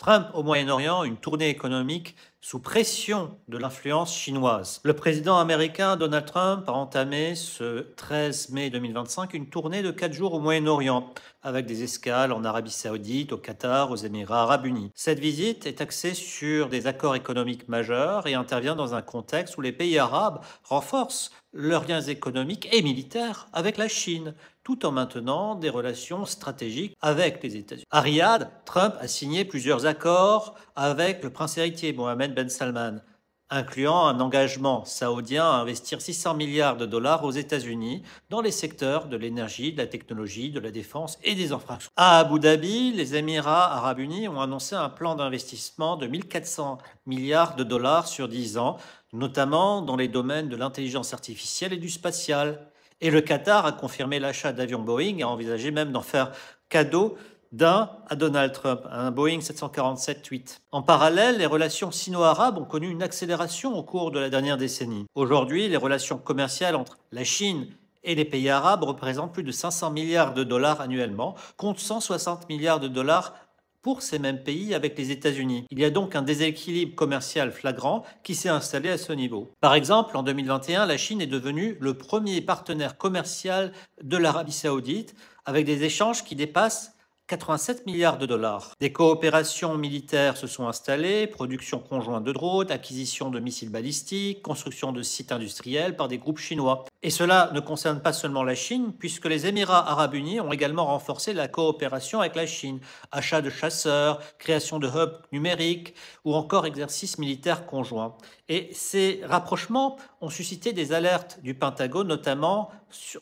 Trump au Moyen-Orient, une tournée économique sous pression de l'influence chinoise. Le président américain Donald Trump a entamé ce 13 mai 2025 une tournée de 4 jours au Moyen-Orient, avec des escales en Arabie Saoudite, au Qatar, aux Émirats Arabes Unis. Cette visite est axée sur des accords économiques majeurs et intervient dans un contexte où les pays arabes renforcent leurs liens économiques et militaires avec la Chine, tout en maintenant des relations stratégiques avec les États-Unis. À Riyad, Trump a signé plusieurs accords avec le prince héritier Mohammed Ben Salman, incluant un engagement saoudien à investir 600 milliards de dollars aux États-Unis dans les secteurs de l'énergie, de la technologie, de la défense et des infrastructures. À Abu Dhabi, les Émirats Arabes Unis ont annoncé un plan d'investissement de 1400 milliards de dollars sur 10 ans, notamment dans les domaines de l'intelligence artificielle et du spatial. Et le Qatar a confirmé l'achat d'avions Boeing et a envisagé même d'en faire cadeau d'un à Donald Trump, un Boeing 747-8. En parallèle, les relations sino-arabes ont connu une accélération au cours de la dernière décennie. Aujourd'hui, les relations commerciales entre la Chine et les pays arabes représentent plus de 500 milliards de dollars annuellement, contre 160 milliards de dollars pour ces mêmes pays avec les États-Unis. Il y a donc un déséquilibre commercial flagrant qui s'est installé à ce niveau. Par exemple, en 2021, la Chine est devenue le premier partenaire commercial de l'Arabie saoudite, avec des échanges qui dépassent 87 milliards de dollars. Des coopérations militaires se sont installées, production conjointe de drones, acquisition de missiles balistiques, construction de sites industriels par des groupes chinois. Et cela ne concerne pas seulement la Chine, puisque les Émirats Arabes Unis ont également renforcé la coopération avec la Chine, achat de chasseurs, création de hubs numériques ou encore exercices militaires conjoints. Et ces rapprochements ont suscité des alertes du Pentagone, notamment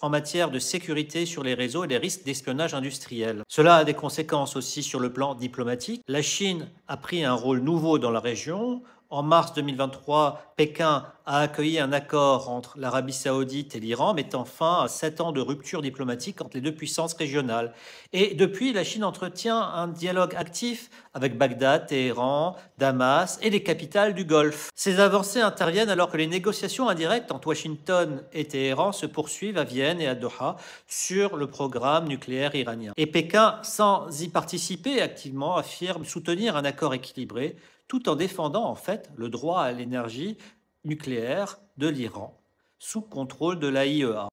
en matière de sécurité sur les réseaux et les risques d'espionnage industriel. Cela a des conséquences aussi sur le plan diplomatique. La Chine a pris un rôle nouveau dans la région. En mars 2023, Pékin a accueilli un accord entre l'Arabie saoudite et l'Iran, mettant fin à 7 ans de rupture diplomatique entre les deux puissances régionales. Et depuis, la Chine entretient un dialogue actif avec Bagdad, Téhéran, Damas et les capitales du Golfe. Ces avancées interviennent alors que les négociations indirectes entre Washington et Téhéran se poursuivent à Vienne et à Doha sur le programme nucléaire iranien. Et Pékin, sans y participer activement, affirme soutenir un accord équilibré, tout en défendant en fait le droit à l'énergie nucléaire de l'Iran, sous contrôle de l'AIEA.